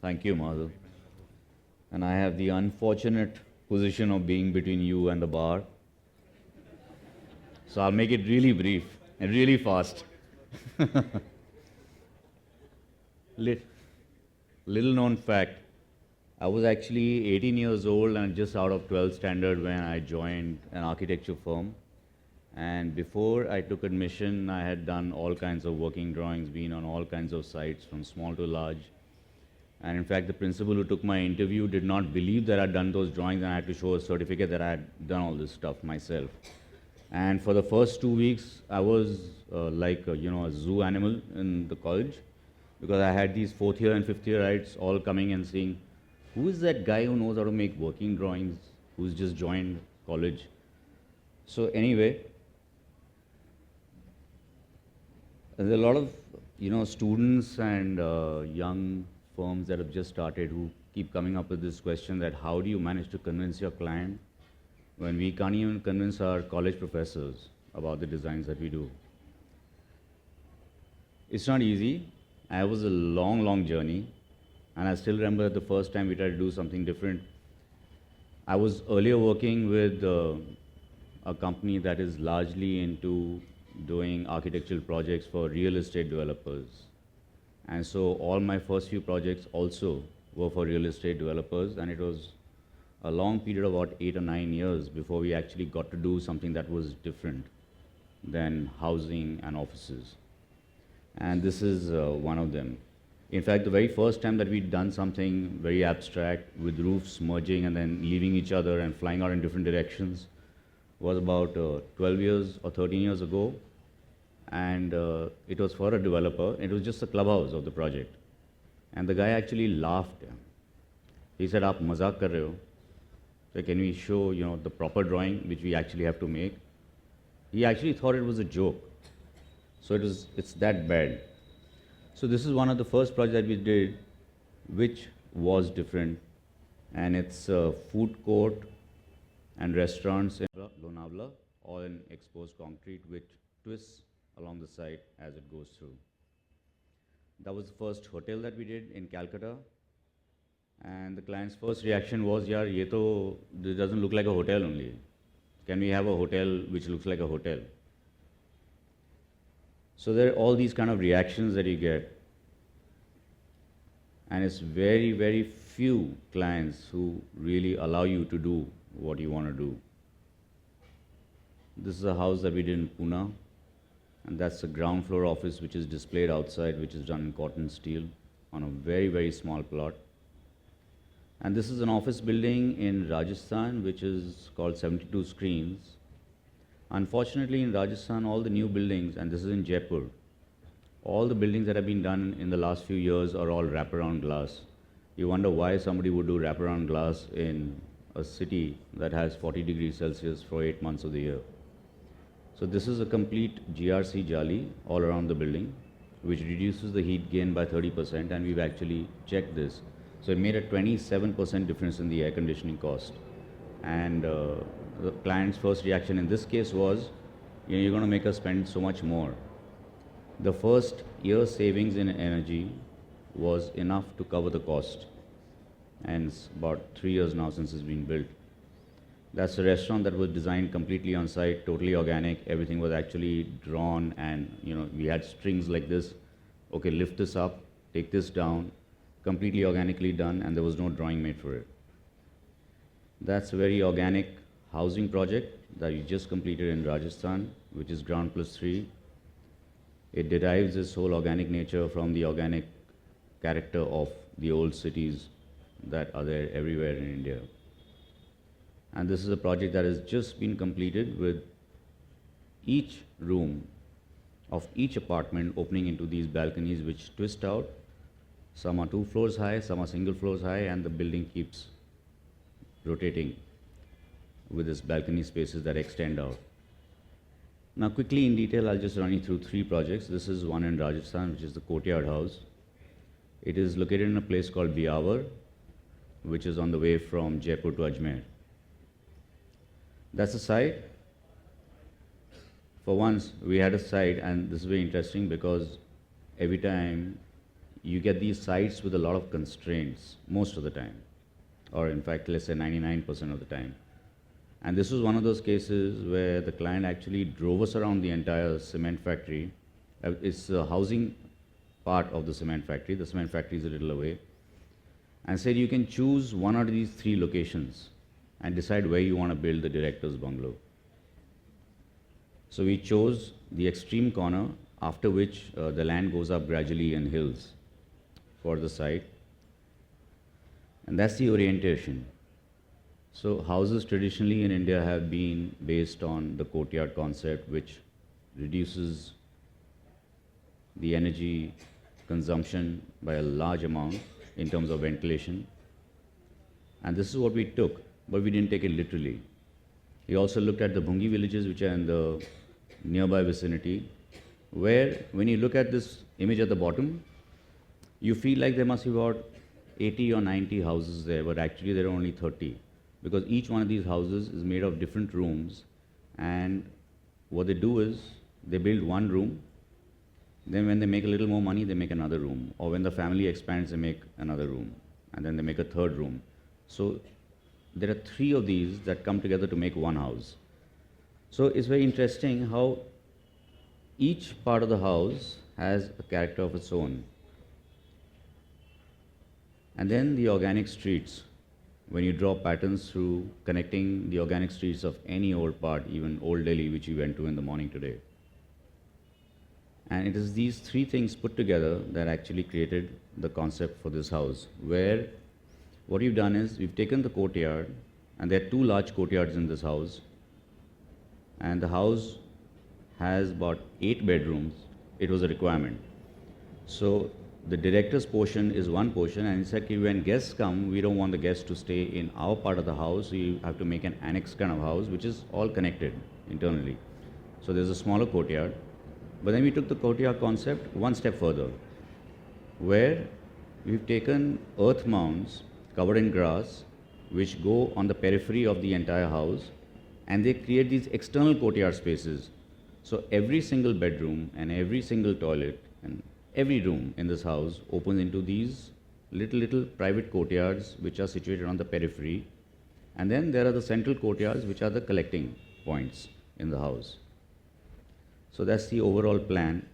Thank you, Madhu. And I have the unfortunate position of being between you and the bar. So I'll make it really brief and really fast. Lit- Little known fact, I was actually 18 years old and just out of 12th standard when I joined an architecture firm. And before I took admission, I had done all kinds of working drawings, been on all kinds of sites from small to large. And in fact, the principal who took my interview did not believe that I'd done those drawings, and I had to show a certificate that I had done all this stuff myself. And for the first 2 weeks, I was like a zoo animal in the college, because I had these fourth year and fifth yearites all coming and saying, "Who is that guy who knows how to make working drawings? Who's just joined college?" So anyway, there are a lot of students and young firms that have just started who keep coming up with this question that how do you manage to convince your client when we can't even convince our college professors about the designs that we do. It's not easy. It was a long, long journey, and I still remember the first time we tried to do something different. I was earlier working with a company that is largely into doing architectural projects for real estate developers. And so all my first few projects also were for real estate developers, and it was a long period of about 8 or 9 years before we actually got to do something that was different than housing and offices. And this is one of them. In fact, the very first time that we'd done something very abstract with roofs merging and then leaving each other and flying out in different directions was about 12 years or 13 years ago. And it was for a developer. It was just a clubhouse of the project. And the guy actually laughed. He said, "Aap mazak kar rahe ho? So can we show the proper drawing which we actually have to make?" He actually thought it was a joke. So it's that bad. So this is one of the first projects that we did, which was different, and it's a food court and restaurants in Lonavala, all in exposed concrete, which twists along the side as it goes through. That was the first hotel that we did in Calcutta, and the client's first reaction was, "Yaar, this doesn't look like a hotel only. Can we have a hotel which looks like a hotel?" So there are all these kind of reactions that you get, and it's very, very few clients who really allow you to do what you want to do. This is a house that we did in Pune, and that's the ground floor office which is displayed outside, which is done in cotton steel on a very, very small plot. And this is an office building in Rajasthan which is called 72 Screens. Unfortunately, in Rajasthan, all the new buildings, and this is in Jaipur, all the buildings that have been done in the last few years are all wraparound glass. You wonder why somebody would do wraparound glass in a city that has 40 degrees Celsius for 8 months of the year. So this is a complete GRC jali all around the building, which reduces the heat gain by 30%, and we've actually checked this. So it made a 27% difference in the air conditioning cost. And the client's first reaction in this case was, "You're going to make us spend so much more." The first year's savings in energy was enough to cover the cost. And it's about 3 years now since it's been built. That's a restaurant that was designed completely on site, totally organic. Everything was actually drawn, and we had strings like this. Okay, lift this up, take this down, completely organically done, and there was no drawing made for it. That's a very organic housing project that we just completed in Rajasthan, which is ground plus 3. It derives its whole organic nature from the organic character of the old cities that are there everywhere in India. And this is a project that has just been completed with each room of each apartment opening into these balconies which twist out. Some are 2 floors high, some are single floors high, and the building keeps rotating with this balcony spaces that extend out. Now quickly in detail, I'll just run you through 3 projects. This is one in Rajasthan, which is the Courtyard House. It is located in a place called Biawar, which is on the way from Jaipur to Ajmer. That's the site. For once, we had a site, and this is very interesting because every time you get these sites with a lot of constraints most of the time, or in fact, let's say 99% of the time. And this was one of those cases where the client actually drove us around the entire cement factory. It's the housing part of the cement factory. The cement factory is a little away. And said you can choose one out of these three locations and decide where you want to build the director's bungalow. So we chose the extreme corner, after which the land goes up gradually in hills for the site. And that's the orientation. So houses traditionally in India have been based on the courtyard concept, which reduces the energy consumption by a large amount in terms of ventilation. And this is what we took, but we didn't take it literally. We also looked at the Bhungi villages, which are in the nearby vicinity, where when you look at this image at the bottom, you feel like there must be about 80 or 90 houses there, but actually there are only 30. Because each one of these houses is made of different rooms, and what they do is they build one room, then when they make a little more money, they make another room, or when the family expands, they make another room, and then they make a third room. So there are three of these that come together to make one house. So it's very interesting how each part of the house has a character of its own. And then the organic streets. When you draw patterns through connecting the organic streets of any old part, even Old Delhi, which we went to in the morning today. And it is these three things put together that actually created the concept for this house, where what we've done is we've taken the courtyard, and there are two large courtyards in this house, and the house has about 8 bedrooms. It was a requirement. So the director's portion is one portion, and it's like when guests come, we don't want the guests to stay in our part of the house, so you have to make an annex kind of house, which is all connected internally. So there's a smaller courtyard, but then we took the courtyard concept one step further, where we've taken earth mounds covered in grass, which go on the periphery of the entire house, and they create these external courtyard spaces. So every single bedroom and every single toilet and every room in this house opens into these little private courtyards which are situated on the periphery. And then there are the central courtyards which are the collecting points in the house. So that's the overall plan.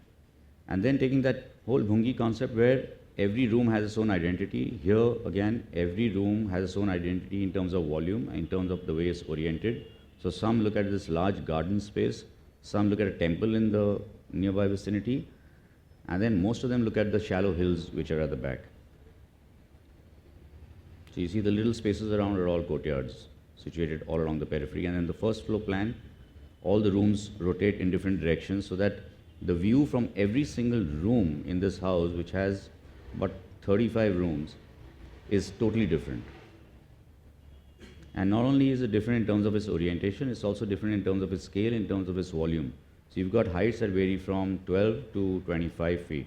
And then taking that whole Bhungi concept where every room has its own identity. Here again, every room has its own identity in terms of volume, in terms of the way it's oriented. So some look at this large garden space, some look at a temple in the nearby vicinity, and then most of them look at the shallow hills which are at the back. So you see the little spaces around are all courtyards situated all along the periphery. And in the first floor plan, all the rooms rotate in different directions so that the view from every single room in this house, which has about 35 rooms, is totally different. And not only is it different in terms of its orientation, it's also different in terms of its scale, in terms of its volume. So you've got heights that vary from 12 to 25 feet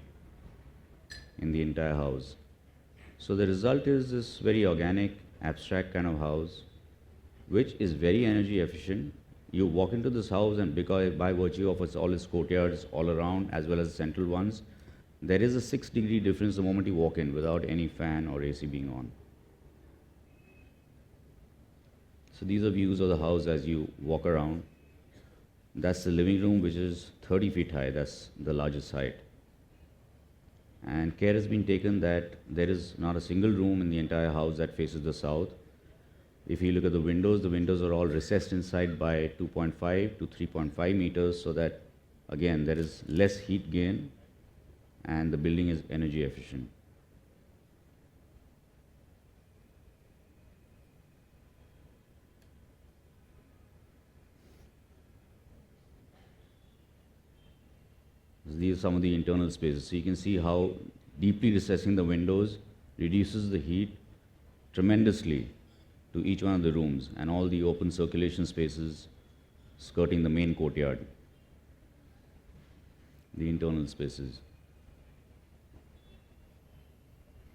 in the entire house. So the result is this very organic, abstract kind of house, which is very energy efficient. You walk into this house, and because by virtue of all its courtyards all around, as well as the central ones, there is a 6-degree difference the moment you walk in without any fan or AC being on. So these are views of the house as you walk around. That's the living room, which is 30 feet high. That's the largest height. And care has been taken that there is not a single room in the entire house that faces the south. If you look at the windows are all recessed inside by 2.5 to 3.5 meters, so that, again, there is less heat gain and the building is energy efficient. These are some of the internal spaces. So you can see how deeply recessing the windows reduces the heat tremendously to each one of the rooms, and all the open circulation spaces skirting the main courtyard, the internal spaces.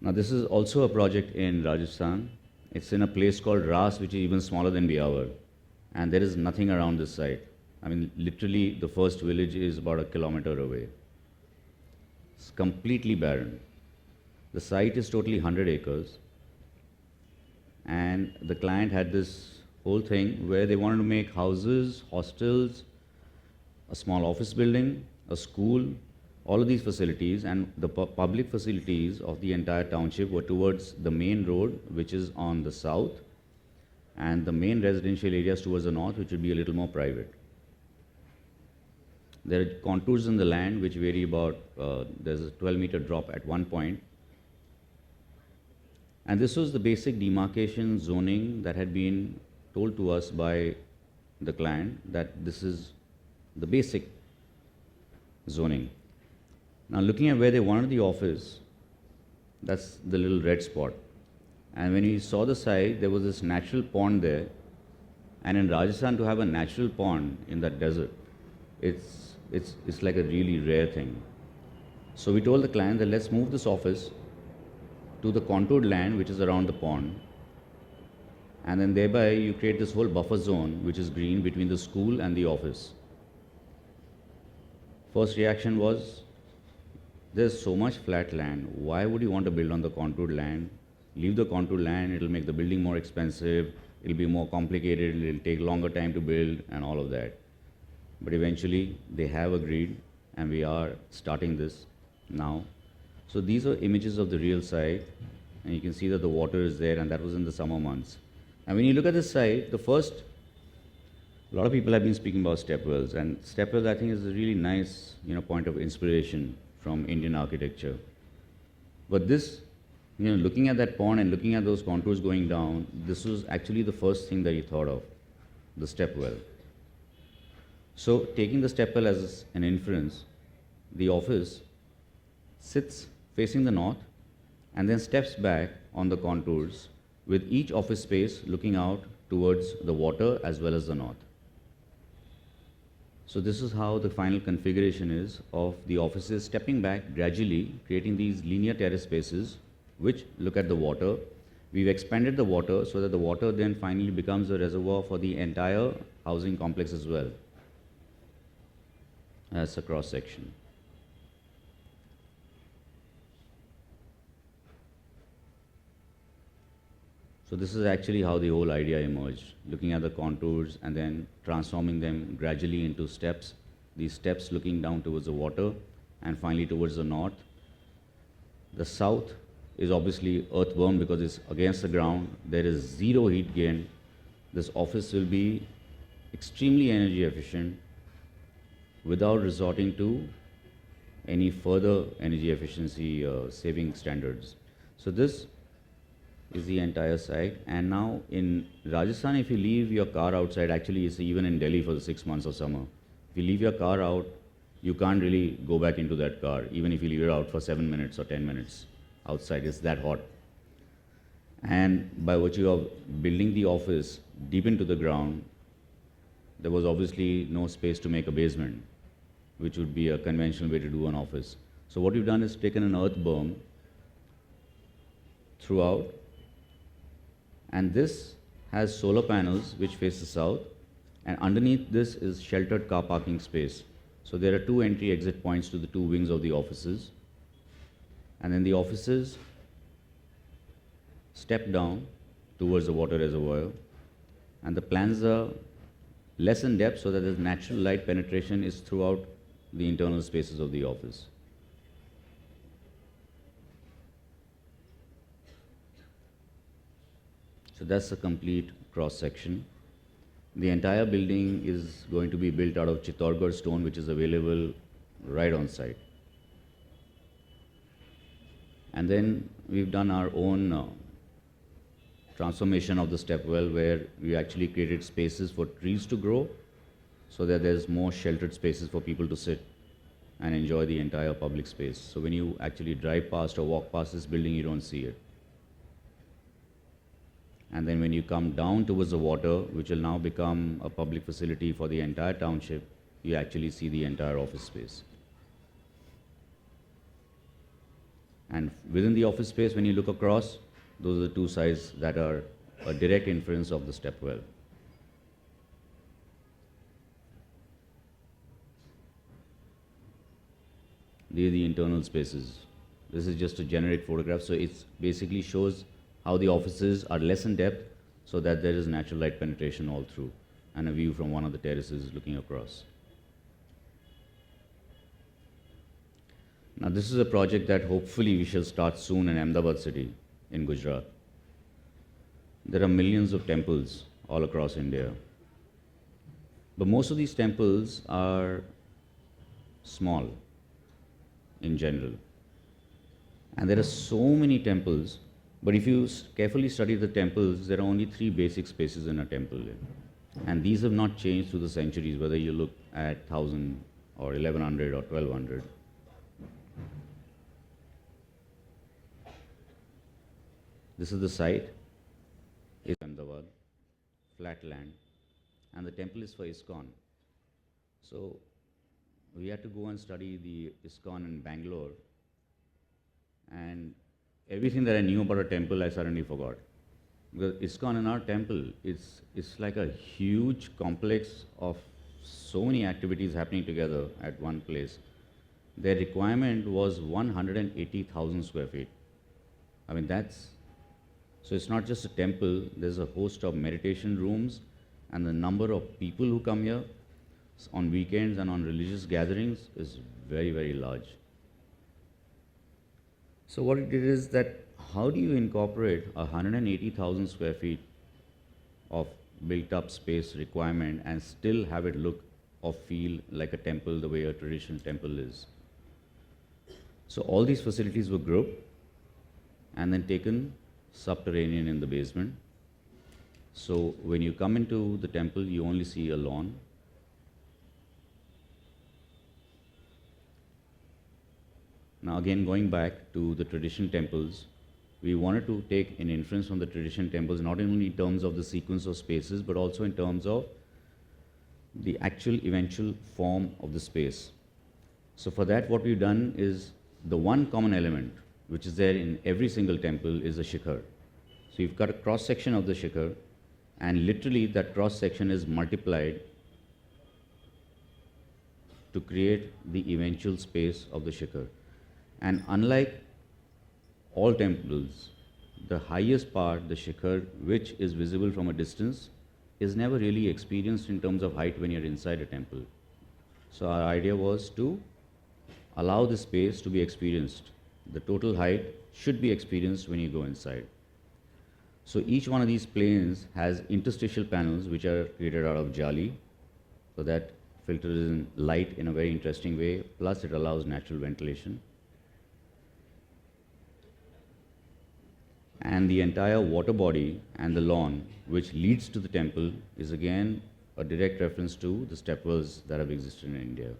Now this is also a project in Rajasthan. It's in a place called Ras, which is even smaller than Biawar, and there is nothing around this site. I mean, literally the first village is about 1 kilometer away. It's completely barren. The site is totally 100 acres, and the client had this whole thing where they wanted to make houses, hostels, a small office building, a school, all of these facilities, and the public facilities of the entire township were towards the main road, which is on the south, and the main residential areas towards the north, which would be a little more private. There are contours in the land which vary about, there's a 12-meter drop at one point. And this was the basic demarcation zoning that had been told to us by the client, that this is the basic zoning. Now looking at where they wanted the office, that's the little red spot. And when we saw the site, there was this natural pond there. And in Rajasthan, to have a natural pond in that desert, it's like a really rare thing. So we told the client that let's move this office to the contoured land which is around the pond, and then thereby you create this whole buffer zone which is green between the school and the office. First reaction was, there's so much flat land, why would you want to build on the contoured land? Leave the contoured land, it'll make the building more expensive, it'll be more complicated, it'll take longer time to build and all of that. But eventually they have agreed, and we are starting this now. So these are images of the real site, and you can see that the water is there, and that was in the summer months. And when you look at this site, a lot of people have been speaking about stepwells, and stepwells I think is a really nice point of inspiration from Indian architecture. But this, looking at that pond and looking at those contours going down, this was actually the first thing that he thought of, the stepwell. So taking the stepwell as an inference, the office sits facing the north and then steps back on the contours, with each office space looking out towards the water as well as the north. So this is how the final configuration is of the offices, stepping back gradually, creating these linear terrace spaces which look at the water. We've expanded the water so that the water then finally becomes a reservoir for the entire housing complex as well. That's a cross section. So this is actually how the whole idea emerged, looking at the contours and then transforming them gradually into steps, these steps looking down towards the water and finally towards the north. The south is obviously earthborn because it's against the ground. There is zero heat gain. This office will be extremely energy efficient without resorting to any further energy efficiency saving standards. So this is the entire site. And now in Rajasthan, if you leave your car outside, actually it's even in Delhi for the 6 months of summer, if you leave your car out, you can't really go back into that car, even if you leave it out for 7 minutes or 10 minutes outside, it's that hot. And by virtue of building the office deep into the ground, there was obviously no space to make a basement, which would be a conventional way to do an office. So what we've done is taken an earth berm throughout, and this has solar panels which face the south, and underneath this is sheltered car parking space. So there are 2 entry-exit points to the 2 wings of the offices, and then the offices step down towards the water reservoir, and the plans are less in depth so that the natural light penetration is throughout the internal spaces of the office. So that's a complete cross section. The entire building is going to be built out of Chittorgarh stone, which is available right on site. And then we've done our own transformation of the stepwell, where we actually created spaces for trees to grow so that there's more sheltered spaces for people to sit and enjoy the entire public space. So when you actually drive past or walk past this building, you don't see it. And then when you come down towards the water, which will now become a public facility for the entire township, you actually see the entire office space. And within the office space, when you look across, those are the 2 sides that are a direct inference of the stepwell. These are the internal spaces. This is just a generic photograph, so it basically shows how the offices are less in depth so that there is natural light penetration all through, and a view from one of the terraces looking across. Now this is a project that hopefully we shall start soon in Ahmedabad city in Gujarat. There are millions of temples all across India. But most of these temples are small in general. And there are so many temples, but if you carefully study the temples, there are only 3 basic spaces in a temple. And these have not changed through the centuries, whether you look at 1000 or 1100 or 1200. This is the site, it's Ahmedabad, flat land, and the temple is for ISKCON. So we had to go and study the ISKCON in Bangalore, and everything that I knew about a temple I suddenly forgot. Because ISKCON in our temple it's like a huge complex of so many activities happening together at one place. Their requirement was 180,000 square feet. I mean, so it's not just a temple, there's a host of meditation rooms, and the number of people who come here on weekends and on religious gatherings is very, very large. So what it did is that how do you incorporate 180,000 square feet of built up space requirement and still have it look or feel like a temple the way a traditional temple is? So all these facilities were grouped and then taken subterranean in the basement. So when you come into the temple, you only see a lawn. Now again, going back to the traditional temples, we wanted to take an inference from the traditional temples, not only in terms of the sequence of spaces, but also in terms of the actual eventual form of the space. So for that, what we've done is the one common element which is there in every single temple is a shikhar. So you've got a cross section of the shikhar, and literally that cross section is multiplied to create the eventual space of the shikhar. And unlike all temples, the highest part, the shikhar, which is visible from a distance, is never really experienced in terms of height when you're inside a temple. So our idea was to allow the space to be experienced. The total height should be experienced when you go inside. So each one of these planes has interstitial panels which are created out of jali, so that filters in light in a very interesting way, plus it allows natural ventilation. And the entire water body and the lawn which leads to the temple is again a direct reference to the stepwells that have existed in India.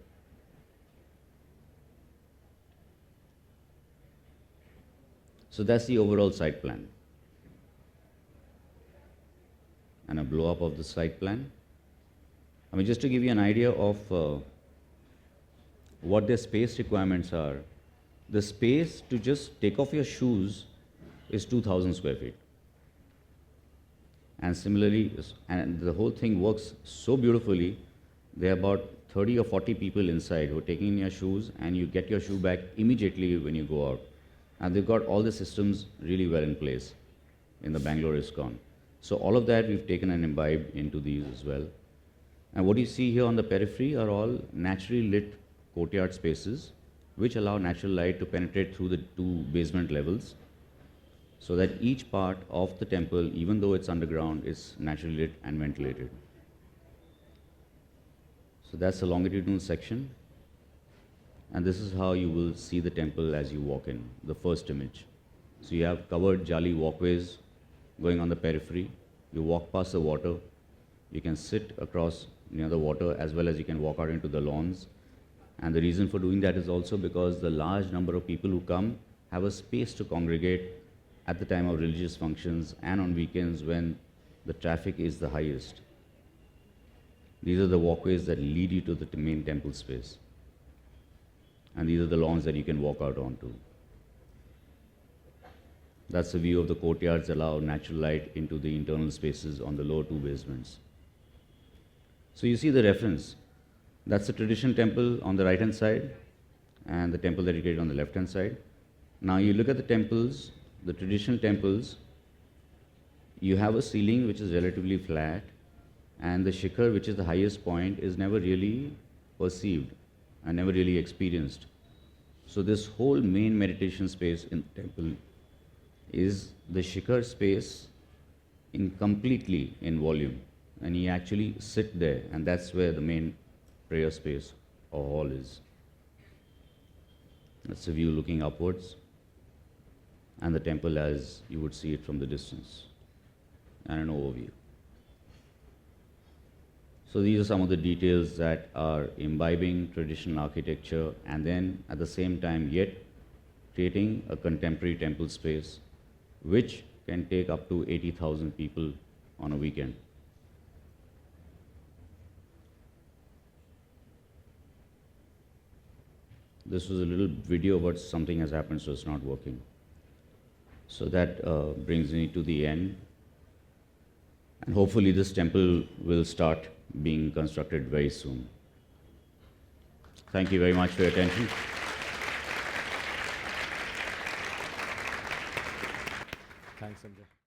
So that's the overall site plan. And a blow up of the site plan. I mean, just to give you an idea of what their space requirements are, the space to just take off your shoes is 2,000 square feet. And similarly, and the whole thing works so beautifully, there are about 30 or 40 people inside who are taking in your shoes, and you get your shoe back immediately when you go out. And they've got all the systems really well in place in the Bangalore ISKCON. So all of that we've taken and imbibed into these as well. And what you see here on the periphery are all naturally lit courtyard spaces which allow natural light to penetrate through the 2 basement levels, so that each part of the temple, even though it's underground, is naturally lit and ventilated. So that's the longitudinal section. And this is how you will see the temple as you walk in, the first image. So you have covered jali walkways going on the periphery. You walk past the water. You can sit across near the water as well as you can walk out into the lawns. And the reason for doing that is also because the large number of people who come have a space to congregate at the time of religious functions and on weekends when the traffic is the highest. These are the walkways that lead you to the main temple space. And these are the lawns that you can walk out onto. That's the view of the courtyards that allow natural light into the internal spaces on the lower 2 basements. So you see the reference. That's the traditional temple on the right-hand side and the temple dedicated on the left-hand side. Now you look at the temples, the traditional temples, you have a ceiling which is relatively flat, and the shikhar, which is the highest point, is never really perceived and never really experienced. So this whole main meditation space in the temple is the shikhar space in completely in volume, and you actually sit there, and that's where the main prayer space or hall is. That's a view looking upwards, and the temple as you would see it from the distance, and an overview. So these are some of the details that are imbibing traditional architecture, and then at the same time yet creating a contemporary temple space which can take up to 80,000 people on a weekend. This was a little video, but something has happened, so it's not working. So that brings me to the end. And hopefully this temple will start being constructed very soon. Thank you very much for your attention. Thanks, Sanjay.